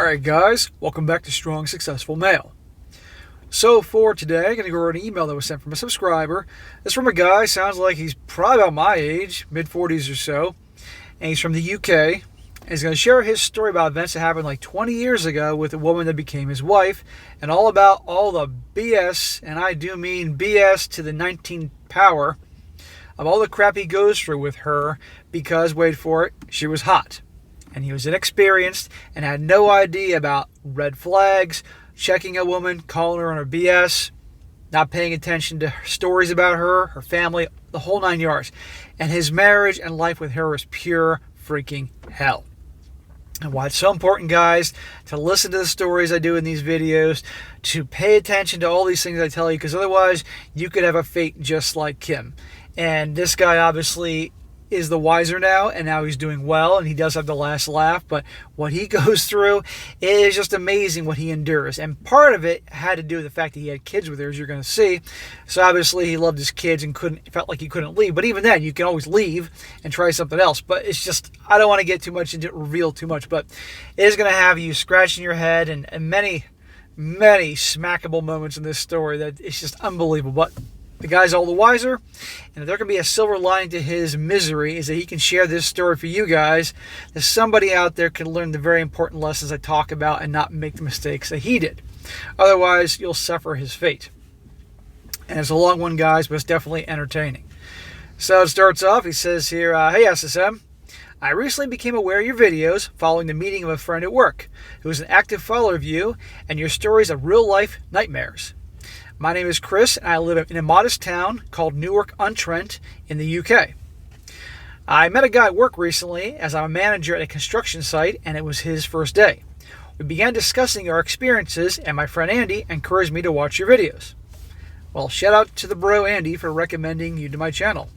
Alright guys, welcome back to Strong Successful Male. So for today, I'm going to go over an email that was sent from a subscriber. It's from a guy, sounds like he's probably about my age, mid-40s or so, and he's from the UK. And he's going to share his story about events that happened like 20 years ago with a woman that became his wife, and all about all the BS, and I do mean BS to the 19th power, of all the crap he goes through with her because, wait for it, she was hot. And he was inexperienced and had no idea about red flags, checking a woman, calling her on her BS, not paying attention to stories about her, her family, the whole 9 yards. And his marriage and life with her was pure freaking hell. And why it's so important, guys, to listen to the stories I do in these videos, to pay attention to all these things I tell you, because otherwise you could have a fate just like him. And this guy obviously is the wiser now, and now he's doing well, and he does have the last laugh, but what he goes through is just amazing what he endures. And part of it had to do with the fact that he had kids with her, as you're going to see. So obviously he loved his kids and felt like he couldn't leave. But even then, you can always leave and try something else. But it's just, I don't want to get too much into it, reveal too much, but it is going to have you scratching your head, and many smackable moments in this story that it's just unbelievable. But the guy's all the wiser, and if there can be a silver lining to his misery, is that he can share this story for you guys, that somebody out there can learn the very important lessons I talk about and not make the mistakes that he did. Otherwise, you'll suffer his fate. And it's a long one, guys, but it's definitely entertaining. So it starts off, he says here, Hey SSM, I recently became aware of your videos following the meeting of a friend at work who is an active follower of you and your stories of real-life nightmares. My name is Chris, and I live in a modest town called Newark-on-Trent in the UK. I met a guy at work recently as I'm a manager at a construction site, and it was his first day. We began discussing our experiences, and my friend Andy encouraged me to watch your videos. Well, shout out to the bro Andy for recommending you to my channel.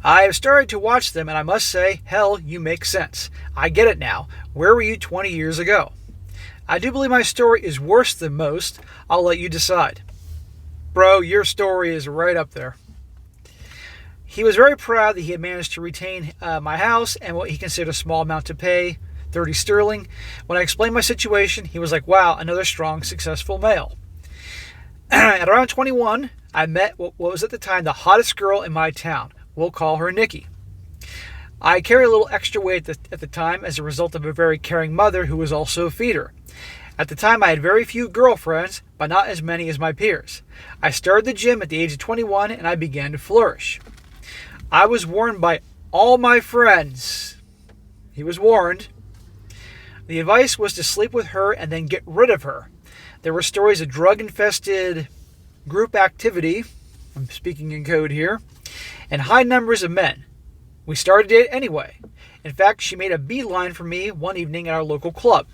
I have started to watch them, and I must say, hell, you make sense. I get it now. Where were you 20 years ago? I do believe my story is worse than most. I'll let you decide. Bro, your story is right up there. He was very proud that he had managed to retain my house and what he considered a small amount to pay, 30 sterling. When I explained my situation, he was like, wow, another strong, successful male. At around 21, I met what was at the time the hottest girl in my town. We'll call her Nikki. I carried a little extra weight at the time as a result of a very caring mother who was also a feeder. At the time, I had very few girlfriends, but not as many as my peers. I started the gym at the age of 21, and I began to flourish. I was warned by all my friends. He was warned. The advice was to sleep with her and then get rid of her. There were stories of drug-infested group activity, I'm speaking in code here, and high numbers of men. We started it anyway. In fact, she made a beeline for me one evening at our local club.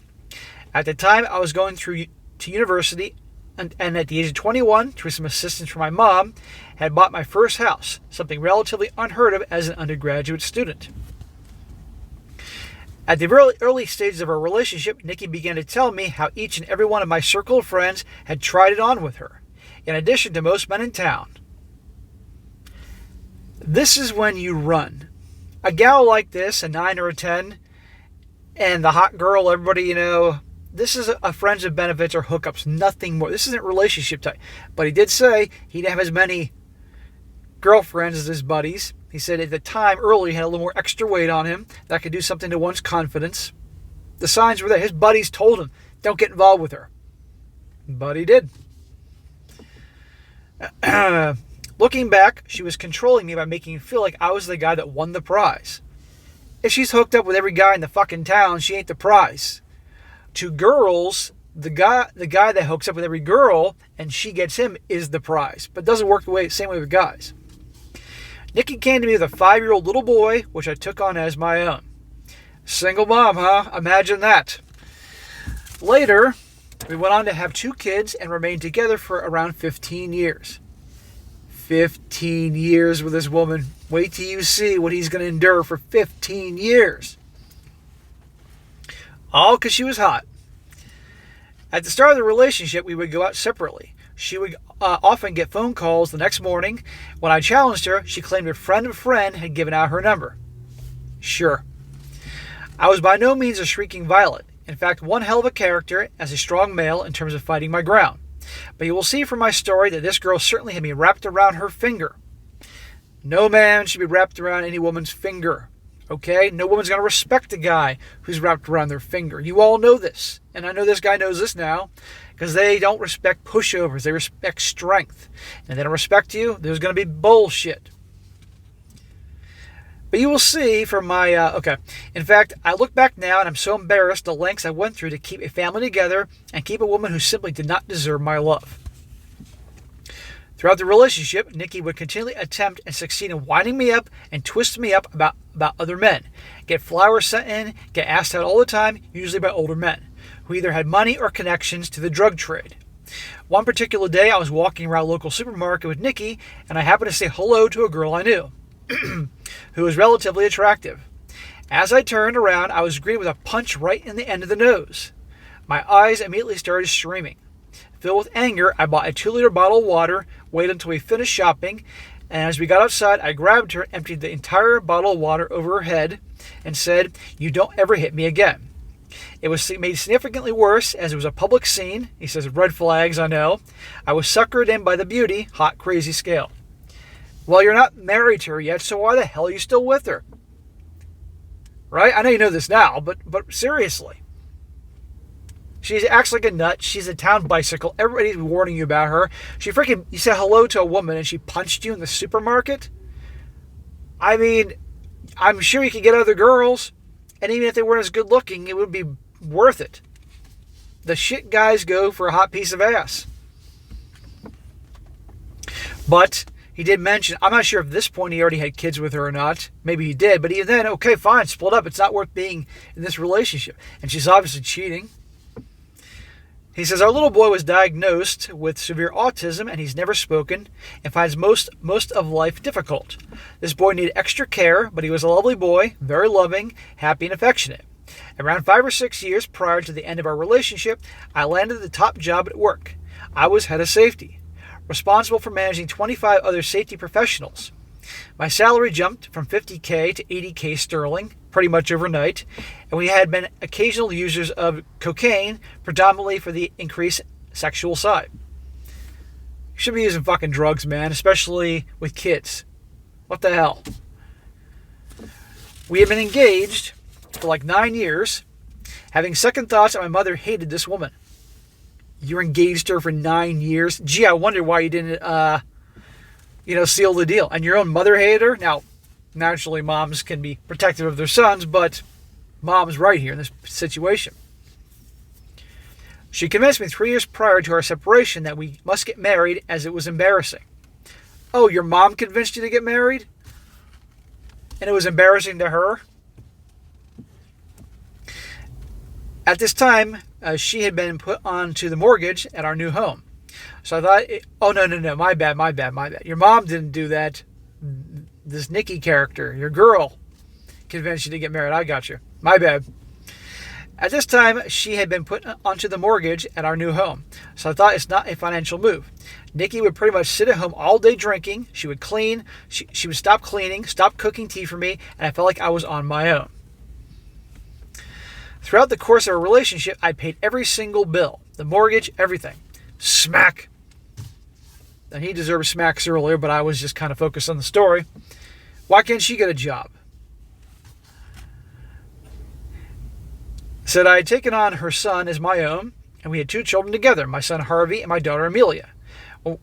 At the time, I was going through to university, and at the age of 21, through some assistance from my mom, had bought my first house, something relatively unheard of as an undergraduate student. At the very early stages of our relationship, Nikki began to tell me how each and every one of my circle of friends had tried it on with her, in addition to most men in town. This is when you run. A gal like this, a 9 or a 10, and the hot girl, everybody, this is a friends of benefits or hookups, nothing more. This isn't relationship type. But he did say he didn't have as many girlfriends as his buddies. He said at the time, early, he had a little more extra weight on him. That could do something to one's confidence. The signs were there. His buddies told him, don't get involved with her. But he did. Looking back, she was controlling me by making me feel like I was the guy that won the prize. If she's hooked up with every guy in the fucking town, she ain't the prize. To girls, the guy that hooks up with every girl and she gets him is the prize. But it doesn't work the same way with guys. Nikki came to me with a 5-year-old little boy, which I took on as my own. Single mom, huh? Imagine that. Later, we went on to have 2 kids and remained together for around 15 years. 15 years with this woman. Wait till you see what he's going to endure for 15 years. All because she was hot. At the start of the relationship, we would go out separately. She would often get phone calls the next morning. When I challenged her, she claimed a friend of a friend had given out her number. Sure. I was by no means a shrieking violet. In fact, one hell of a character as a strong male in terms of fighting my ground. But you will see from my story that this girl certainly had me wrapped around her finger. No man should be wrapped around any woman's finger. Okay? No woman's going to respect a guy who's wrapped around their finger. You all know this. And I know this guy knows this now. Because they don't respect pushovers. They respect strength. And if they don't respect you, there's going to be bullshit. But you will see from my... okay. In fact, I look back now and I'm so embarrassed the lengths I went through to keep a family together and keep a woman who simply did not deserve my love. Throughout the relationship, Nikki would continually attempt and succeed in winding me up and twisting me up about other men. Get flowers sent in, get asked out all the time, usually by older men, who either had money or connections to the drug trade. One particular day, I was walking around a local supermarket with Nikki, and I happened to say hello to a girl I knew, who was relatively attractive. As I turned around, I was greeted with a punch right in the end of the nose. My eyes immediately started streaming. Filled with anger, I bought a 2-liter bottle of water, waited until we finished shopping, and as we got outside, I grabbed her, emptied the entire bottle of water over her head, and said, "You don't ever hit me again." It was made significantly worse as it was a public scene. He says, red flags, I know. I was suckered in by the beauty, hot, crazy scale. Well, you're not married to her yet, so why the hell are you still with her? Right? I know you know this now, but seriously. She acts like a nut. She's a town bicycle. Everybody's warning you about her. You said hello to a woman and she punched you in the supermarket? I mean, I'm sure you could get other girls. And even if they weren't as good looking, it would be worth it. The shit guys go for a hot piece of ass. But he did mention, I'm not sure if at this point he already had kids with her or not. Maybe he did. But even then, okay, fine, split up. It's not worth being in this relationship. And she's obviously cheating. He says, our little boy was diagnosed with severe autism and he's never spoken and finds most of life difficult. This boy needed extra care, but he was a lovely boy, very loving, happy, and affectionate. Around 5 or 6 years prior to the end of our relationship, I landed the top job at work. I was head of safety, responsible for managing 25 other safety professionals. My salary jumped from 50K to 80K sterling, pretty much overnight, and we had been occasional users of cocaine, predominantly for the increased sexual side. You should be using fucking drugs, man, especially with kids. What the hell? We had been engaged for like 9 years, having second thoughts that my mother hated this woman. You were engaged to her for 9 years? Gee, I wonder why you didn't, seal the deal. And your own mother hated her? Now, naturally, moms can be protective of their sons, but mom's right here in this situation. She convinced me 3 years prior to our separation that we must get married as it was embarrassing. Oh, your mom convinced you to get married? And it was embarrassing to her? At this time, she had been put onto the mortgage at our new home. So I thought, no, my bad. Your mom didn't do that. This Nikki character, your girl, convinced you to get married. I got you. My bad. At this time, she had been put onto the mortgage at our new home. So I thought it's not a financial move. Nikki would pretty much sit at home all day drinking. She would clean. She would stop cleaning, stop cooking tea for me, and I felt like I was on my own. Throughout the course of our relationship, I paid every single bill. The mortgage, everything. Smack. And he deserved smacks earlier, but I was just kind of focused on the story. Why can't she get a job? Said I had taken on her son as my own, and we had 2 children together, my son Harvey and my daughter Amelia.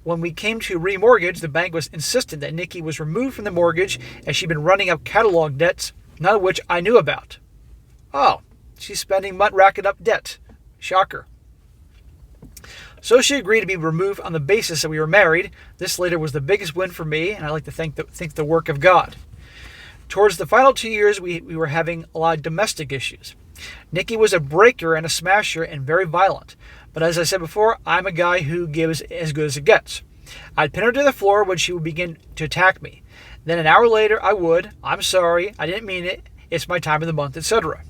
When we came to remortgage, the bank was insistent that Nikki was removed from the mortgage as she'd been running up catalog debts, none of which I knew about. Oh, she's spending money racking up debt. Shocker. So she agreed to be removed on the basis that we were married. This later was the biggest win for me, and I like to think the work of God. Towards the final 2 years, we were having a lot of domestic issues. Nikki was a breaker and a smasher and very violent. But as I said before, I'm a guy who gives as good as it gets. I'd pin her to the floor when she would begin to attack me. Then an hour later, I would, I'm sorry, I didn't mean it, it's my time of the month, etc.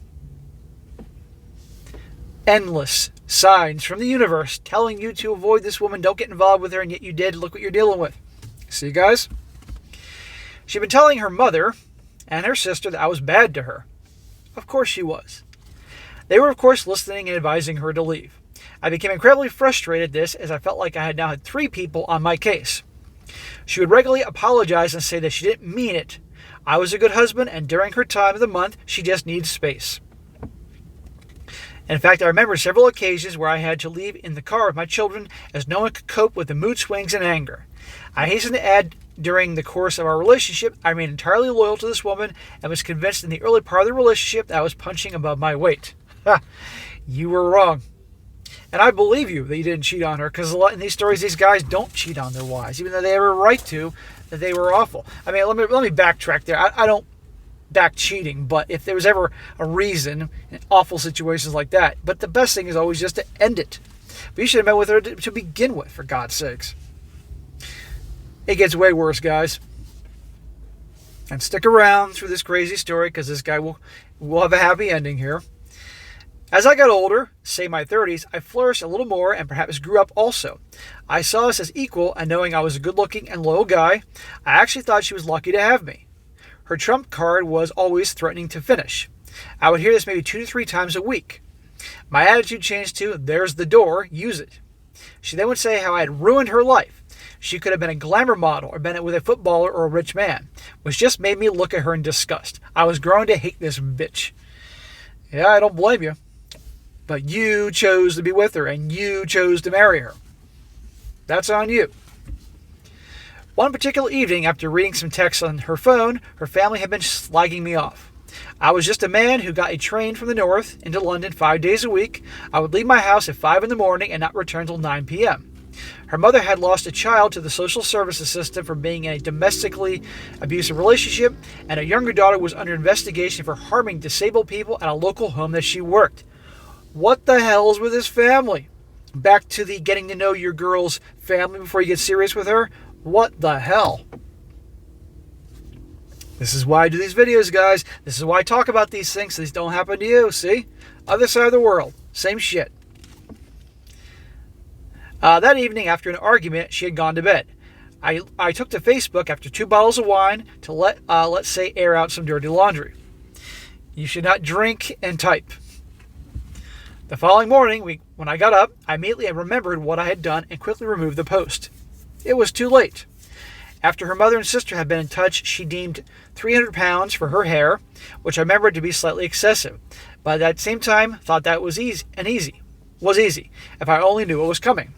Endless signs from the universe telling you to avoid this woman, don't get involved with her, and yet you did. Look what you're dealing with. See, guys? She'd been telling her mother and her sister that I was bad to her. Of course she was. They were, of course, listening and advising her to leave. I became incredibly frustrated at this as I felt like I had now had 3 people on my case. She would regularly apologize and say that she didn't mean it. I was a good husband, and during her time of the month, she just needed space. In fact, I remember several occasions where I had to leave in the car with my children as no one could cope with the mood swings and anger. I hasten to add, during the course of our relationship, I remained entirely loyal to this woman and was convinced in the early part of the relationship that I was punching above my weight. Ha! You were wrong. And I believe you that you didn't cheat on her, because a lot in these stories, these guys don't cheat on their wives, even though they have a right to, that they were awful. I mean, let me backtrack there. I don't back cheating, but if there was ever a reason in awful situations like that, but the best thing is always just to end it. But you should have met with her to begin with, for God's sakes. It gets way worse, guys. And stick around through this crazy story, because this guy will have a happy ending here. As I got older, say my 30s, I flourished a little more and perhaps grew up also. I saw us as equal, and knowing I was a good-looking and loyal guy, I actually thought she was lucky to have me. Her trump card was always threatening to finish. I would hear this maybe 2 to 3 times a week. My attitude changed to, there's the door, use it. She then would say how I had ruined her life. She could have been a glamour model or been with a footballer or a rich man, which just made me look at her in disgust. I was growing to hate this bitch. Yeah, I don't blame you. But you chose to be with her, and you chose to marry her. That's on you. One particular evening, after reading some texts on her phone, her family had been slagging me off. I was just a man who got a train from the north into London 5 days a week. I would leave my house at 5 in the morning and not return till 9 p.m. Her mother had lost a child to the social services system for being in a domestically abusive relationship, and a younger daughter was under investigation for harming disabled people at a local home that she worked. What the hell's with this family? Back to the getting to know your girl's family before you get serious with her? What the hell? This is why I do these videos, guys. This is why I talk about these things so these don't happen to you. See? Other side of the world. Same shit. That evening, after an argument, she had gone to bed. I took to Facebook after 2 bottles of wine to let's say, air out some dirty laundry. You should not drink and type. The following morning, when I got up, I immediately remembered what I had done and quickly removed the post. It was too late. After her mother and sister had been in touch, she deemed £300 for her hair, which I remembered to be slightly excessive, but at the same time thought that was easy, if I only knew what was coming.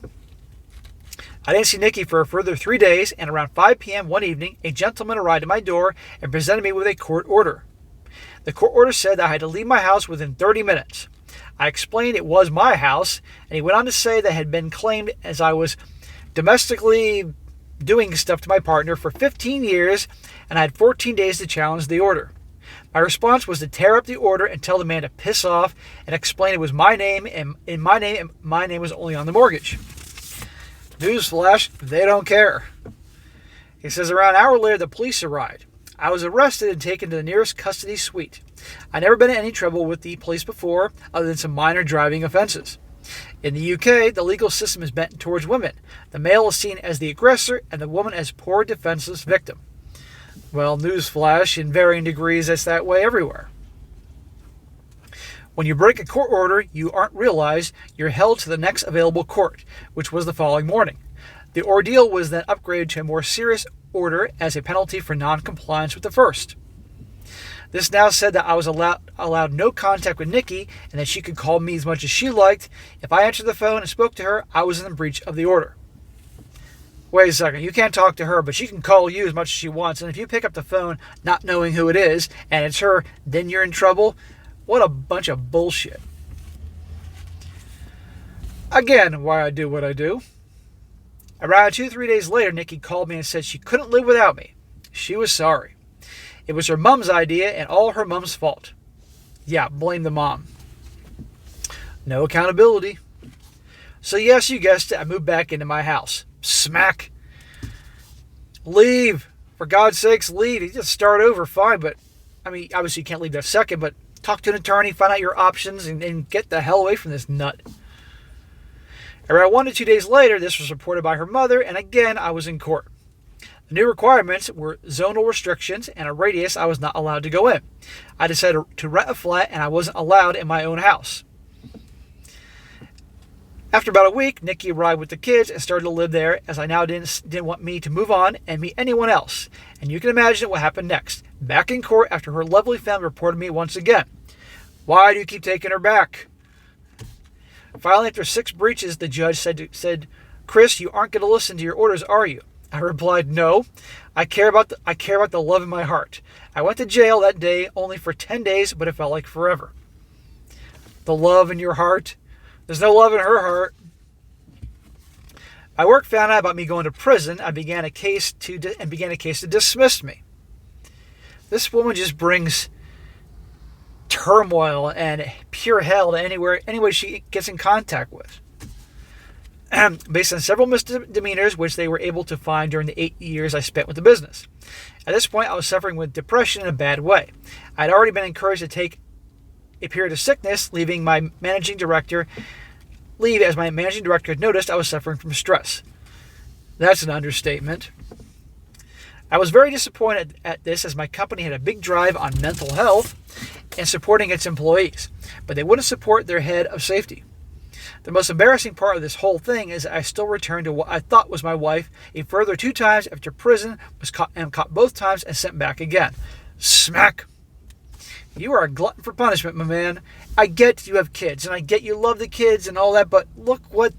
I didn't see Nikki for a further 3 days, and around 5 p.m. one evening, a gentleman arrived at my door and presented me with a court order. The court order said that I had to leave my house within 30 minutes. I explained it was my house, and he went on to say that it had been claimed as I was domestically doing stuff to my partner for 15 years, and I had 14 days to challenge the order. My response was to tear up the order and tell the man to piss off and explain it was my name, and my name was only on the mortgage. Newsflash, they don't care. He says around an hour later, the police arrived. I was arrested and taken to the nearest custody suite. I'd never been in any trouble with the police before, other than some minor driving offenses. In the UK, the legal system is bent towards women. The male is seen as the aggressor and the woman as poor, defenseless victim. Well, newsflash, in varying degrees, it's that way everywhere. When you break a court order, you aren't realized you're held to the next available court, which was the following morning. The ordeal was then upgraded to a more serious order as a penalty for non-compliance with the first. This now said that I was allowed no contact with Nikki and that she could call me as much as she liked. If I answered the phone and spoke to her, I was in breach of the order. Wait a second, you can't talk to her, but she can call you as much as she wants, and if you pick up the phone not knowing who it is and it's her, then you're in trouble? What a bunch of bullshit. Again, why I do what I do. Around 2-3 days later, Nikki called me and said she couldn't live without me. She was sorry. It was her mom's idea and all her mom's fault. Yeah, blame the mom. No accountability. So yes, you guessed it, I moved back into my house. Smack. Leave. For God's sakes, leave. You just start over, fine, but, I mean, obviously you can't leave that second, but talk to an attorney, find out your options, and get the hell away from this nut. Around 1 to 2 days later, this was reported by her mother, and again, I was in court. The new requirements were zonal restrictions and a radius I was not allowed to go in. I decided to rent a flat and I wasn't allowed in my own house. After about a week, Nikki arrived with the kids and started to live there, as I now didn't want me to move on and meet anyone else. And you can imagine what happened next. Back in court after her lovely family reported me once again. Why do you keep taking her back? Finally, after 6 breaches, the judge said, Chris, you aren't going to listen to your orders, are you? I replied, no. I care about the love in my heart. I went to jail that day only for 10 days, but it felt like forever. The love in your heart? There's no love in her heart. My work found out about me going to prison. I began a case to dismiss me. This woman just brings turmoil and pure hell to anywhere she gets in contact with. Based on several misdemeanors which they were able to find during the 8 years I spent with the business. At this point, I was suffering with depression in a bad way. I had already been encouraged to take a period of sickness, as my managing director had noticed I was suffering from stress. That's an understatement. I was very disappointed at this, as my company had a big drive on mental health and supporting its employees, but they wouldn't support their head of safety. The most embarrassing part of this whole thing is I still returned to what I thought was my wife a further 2 times after prison, was caught both times and sent back again. Smack! You are a glutton for punishment, my man. I get you have kids, and I get you love the kids and all that, but look what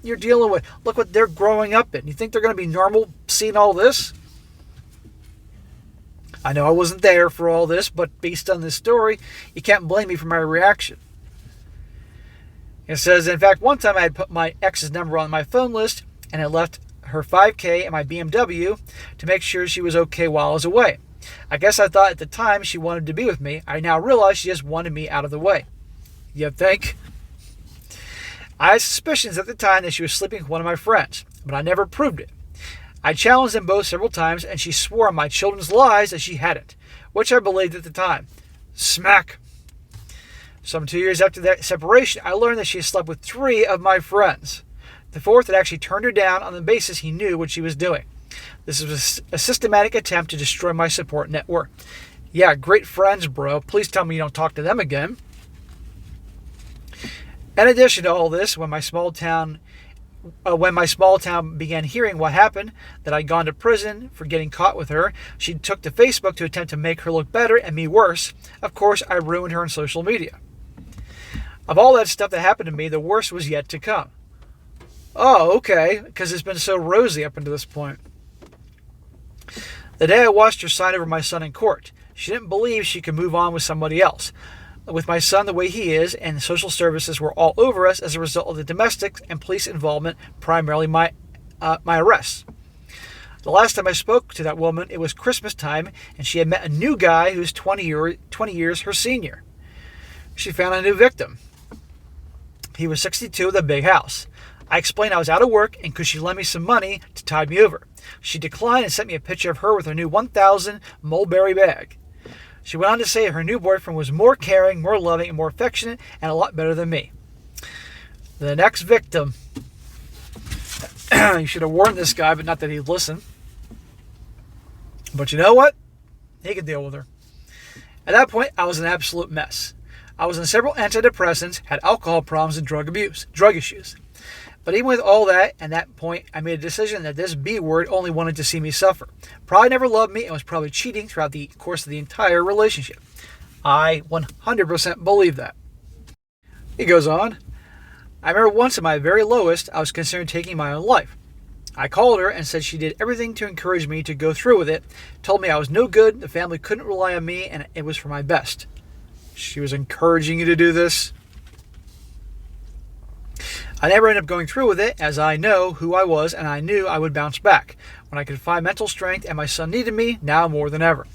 you're dealing with. Look what they're growing up in. You think they're going to be normal seeing all this? I know I wasn't there for all this, but based on this story, you can't blame me for my reaction. It says, in fact, one time I had put my ex's number on my phone list, and I left her $5,000 and my BMW to make sure she was okay while I was away. I guess I thought at the time she wanted to be with me. I now realize she just wanted me out of the way. You think? I had suspicions at the time that she was sleeping with one of my friends, but I never proved it. I challenged them both several times, and she swore on my children's lives that she hadn't, which I believed at the time. Smack! Some 2 years after that separation, I learned that she had slept with 3 of my friends. The 4th had actually turned her down on the basis he knew what she was doing. This was a systematic attempt to destroy my support network. Yeah, great friends, bro. Please tell me you don't talk to them again. In addition to all this, when my small town began hearing what happened, that I'd gone to prison for getting caught with her, she took to Facebook to attempt to make her look better and me worse. Of course, I ruined her on social media. Of all that stuff that happened to me, the worst was yet to come. Oh, okay, because it's been so rosy up until this point. The day I watched her sign over my son in court, she didn't believe she could move on with somebody else. With my son the way he is, and social services were all over us as a result of the domestic and police involvement, primarily my arrests. The last time I spoke to that woman, it was Christmas time, and she had met a new guy who's 20 years her senior. She found a new victim. He was 62 with a big house. I explained I was out of work and could she lend me some money to tide me over. She declined and sent me a picture of her with her new 1,000 Mulberry bag. She went on to say her new boyfriend was more caring, more loving, and more affectionate, and a lot better than me. The next victim. You should have warned this guy, but not that he'd listen. But you know what? He could deal with her. At that point, I was an absolute mess. I was on several antidepressants, had alcohol problems, and drug issues. But even with all that, at that point, I made a decision that this B word only wanted to see me suffer. Probably never loved me and was probably cheating throughout the course of the entire relationship. I 100% believe that. He goes on, I remember once at my very lowest, I was considering taking my own life. I called her and said she did everything to encourage me to go through with it, told me I was no good, the family couldn't rely on me, and it was for my best. She was encouraging you to do this? I never ended up going through with it, as I know who I was and I knew I would bounce back. When I could find mental strength and my son needed me, now more than ever.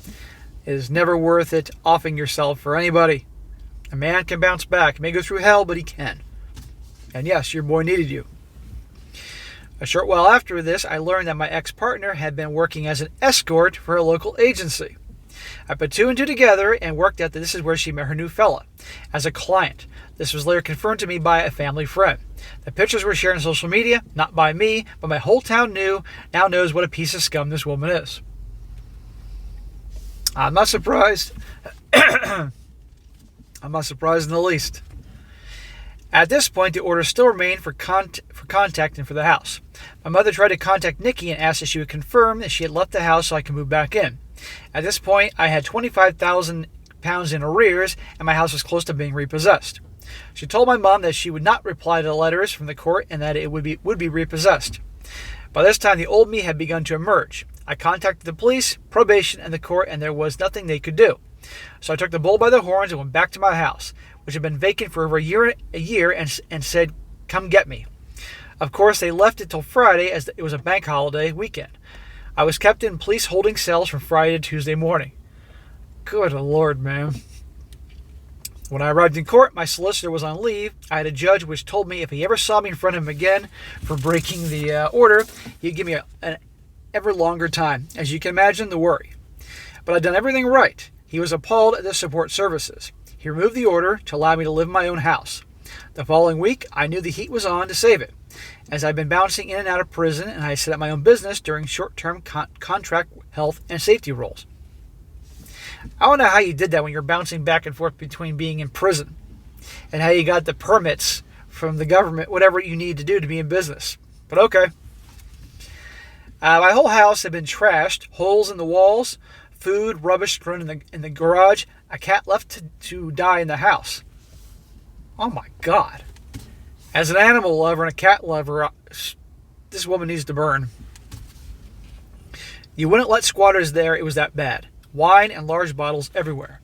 It is never worth it offing yourself for anybody. A man can bounce back. He may go through hell, but he can. And yes, your boy needed you. A short while after this, I learned that my ex-partner had been working as an escort for a local agency. I put two and two together and worked out that this is where she met her new fella, as a client. This was later confirmed to me by a family friend. The pictures were shared on social media, not by me, but my whole town now knows what a piece of scum this woman is. I'm not surprised. I'm not surprised in the least. At this point, the order still remained for contact and for the house. My mother tried to contact Nikki and asked if she would confirm that she had left the house so I could move back in. At this point, I had £25,000 in arrears, and my house was close to being repossessed. She told my mom that she would not reply to the letters from the court and that it would be repossessed. By this time, the old me had begun to emerge. I contacted the police, probation, and the court, and there was nothing they could do. So I took the bull by the horns and went back to my house, which had been vacant for over a year, and said, "Come get me." Of course, they left it till Friday as it was a bank holiday weekend. I was kept in police holding cells from Friday to Tuesday morning. Good Lord, man. When I arrived in court, my solicitor was on leave. I had a judge which told me if he ever saw me in front of him again for breaking the order, he'd give me an ever longer time. As you can imagine, the worry. But I'd done everything right. He was appalled at the support services. He removed the order to allow me to live in my own house. The following week, I knew the heat was on to save it, as I'd been bouncing in and out of prison, and I set up my own business during short-term contract health and safety roles. I don't know how you did that when you're bouncing back and forth between being in prison and how you got the permits from the government, whatever you need to do to be in business. But okay. My whole house had been trashed, holes in the walls, food, rubbish strewn in the garage, a cat left to die in the house. Oh my God. As an animal lover and a cat lover, this woman needs to burn. You wouldn't let squatters there, it was that bad. Wine and large bottles everywhere.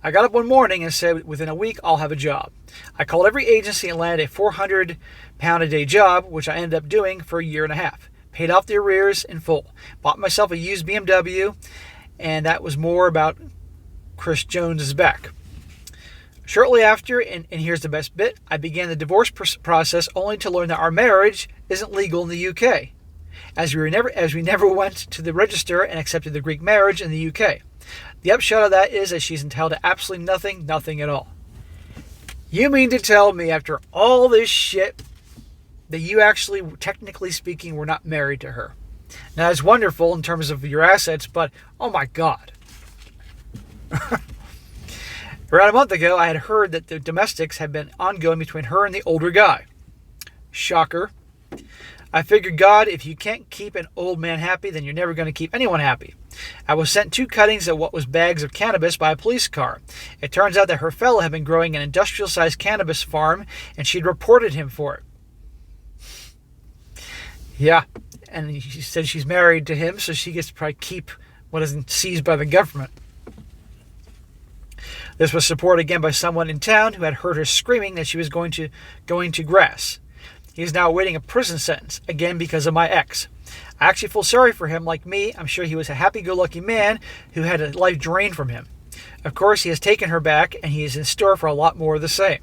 I got up one morning and said, within a week, I'll have a job. I called every agency and landed a £400 a day job, which I ended up doing for a year and a half. Paid off the arrears in full. Bought myself a used BMW, and that was more about Chris Jones's back. Shortly after, and here's the best bit, I began the divorce process only to learn that our marriage isn't legal in the UK, as we never went to the register and accepted the Greek marriage in the UK. The upshot of that is that she's entitled to absolutely nothing at all. You mean to tell me after all this shit that you actually, technically speaking, were not married to her? Now, it's wonderful in terms of your assets, but oh my God. Around a month ago, I had heard that the domestics had been ongoing between her and the older guy. Shocker. I figured, God, if you can't keep an old man happy, then you're never going to keep anyone happy. I was sent 2 cuttings of what was bags of cannabis by a police car. It turns out that her fellow had been growing an industrial-sized cannabis farm, and she'd reported him for it. Yeah, and she said she's married to him, so she gets to probably keep what isn't seized by the government. This was supported again by someone in town who had heard her screaming that she was going to grass. He is now awaiting a prison sentence, again because of my ex. I actually feel sorry for him. Like me, I'm sure he was a happy-go-lucky man who had a life drained from him. Of course, he has taken her back, and he is in store for a lot more of the same.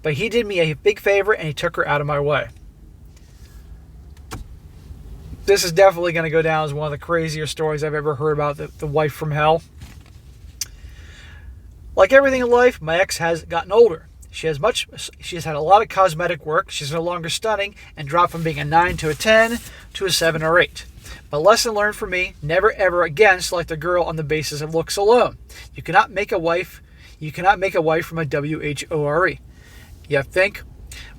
But he did me a big favor, and he took her out of my way. This is definitely going to go down as one of the crazier stories I've ever heard about the wife from hell. Like everything in life, my ex has gotten older. She has had a lot of cosmetic work. She's no longer stunning and dropped from being a 9 to a 10 to a 7 or 8. But lesson learned for me, never ever again select a girl on the basis of looks alone. You cannot make a wife from a WHORE. You think?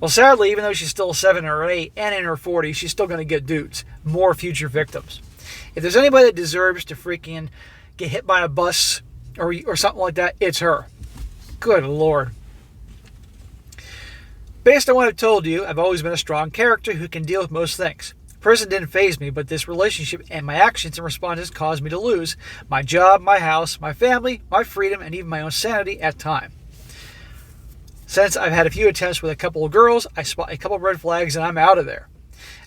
Well, sadly, even though she's still a 7 or an 8 and in her 40s, she's still going to get dudes, more future victims. If there's anybody that deserves to freaking get hit by a bus or something like that, it's her. Good Lord. Based on what I've told you, I've always been a strong character who can deal with most things. Prison didn't faze me, but this relationship and my actions and responses caused me to lose my job, my house, my family, my freedom, and even my own sanity at times. Since I've had a few attempts with a couple of girls, I spot a couple of red flags and I'm out of there.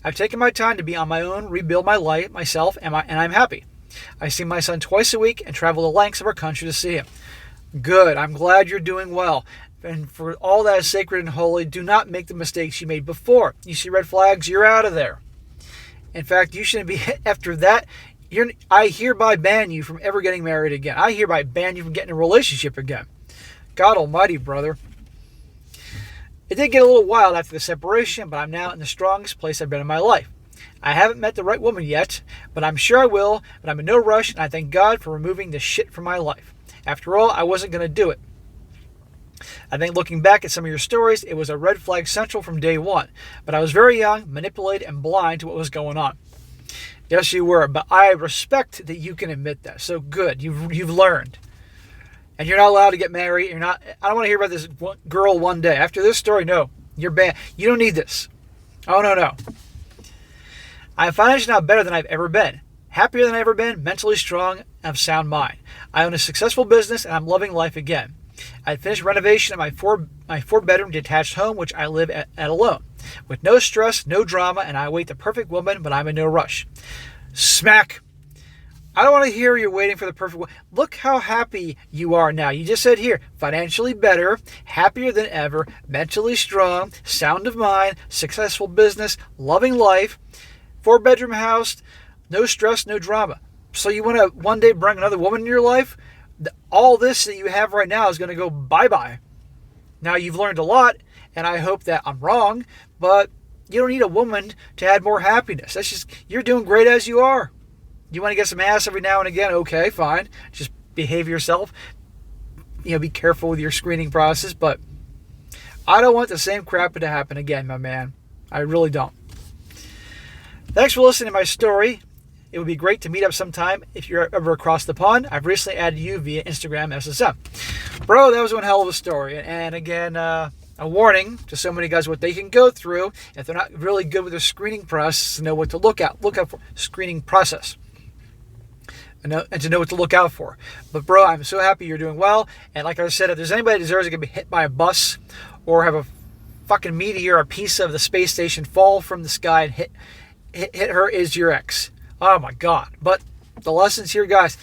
I've taken my time to be on my own, rebuild my life myself, and I'm happy. I see my son twice a week and travel the lengths of our country to see him. Good. I'm glad you're doing well. And for all that is sacred and holy, do not make the mistakes you made before. You see red flags, you're out of there. In fact, you shouldn't be, after that, I hereby ban you from ever getting married again. I hereby ban you from getting a relationship again. God almighty, brother. It did get a little wild after the separation, but I'm now in the strongest place I've been in my life. I haven't met the right woman yet, but I'm sure I will, but I'm in no rush, and I thank God for removing the shit from my life. After all, I wasn't going to do it. I think looking back at some of your stories, it was a red flag central from day one, but I was very young, manipulated, and blind to what was going on. Yes, you were, but I respect that you can admit that. So good, you've learned. And you're not allowed to get married. I don't want to hear about this girl one day. After this story, no. You're banned. You don't need this. Oh, no. I'm financially now better than I've ever been. Happier than I've ever been. Mentally strong and of sound mind. I own a successful business and I'm loving life again. I finished renovation of my four-bedroom detached home, which I live at alone. With no stress, no drama, and I await the perfect woman, but I'm in no rush. Smack. I don't want to hear you're waiting for the perfect one. Look how happy you are now. You just said here, financially better, happier than ever, mentally strong, sound of mind, successful business, loving life, four-bedroom house, no stress, no drama. So you want to one day bring another woman in your life? All this that you have right now is going to go bye-bye. Now, you've learned a lot, and I hope that I'm wrong, but you don't need a woman to add more happiness. You're doing great as you are. You want to get some ass every now and again? Okay, fine. Just behave yourself. Be careful with your screening process, but I don't want the same crap to happen again, my man. I really don't. Thanks for listening to my story. It would be great to meet up sometime if you're ever across the pond. I've recently added you via Instagram SSM. Bro, that was one hell of a story. And again, a warning to so many guys what they can go through if they're not really good with their screening process to know what to look out. Look out for screening process. And to know what to look out for. But bro, I'm so happy you're doing well. And like I said, if there's anybody that deserves to get hit by a bus or have a fucking meteor, a piece of the space station fall from the sky and hit her, is your ex. Oh my God. But the lessons here, guys,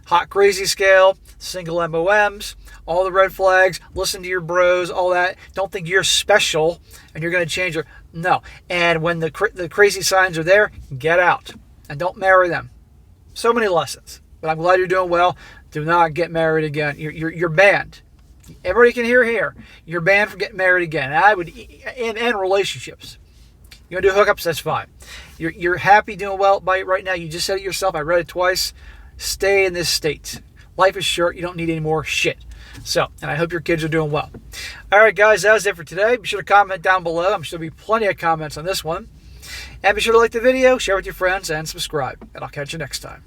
hot crazy scale, single MOMs, all the red flags, listen to your bros, all that. Don't think you're special and you're going to change her. No. And when the crazy signs are there, get out and don't marry them. So many lessons, but I'm glad you're doing well. Do not get married again. You're banned. Everybody can hear here. You're banned from getting married again. And I would end relationships. You want to do hookups? That's fine. You're happy doing well by it right now. You just said it yourself. I read it twice. Stay in this state. Life is short. You don't need any more shit. So, and I hope your kids are doing well. All right, guys, that was it for today. Be sure to comment down below. I'm sure there'll be plenty of comments on this one. And be sure to like the video, share with your friends, and subscribe. And I'll catch you next time.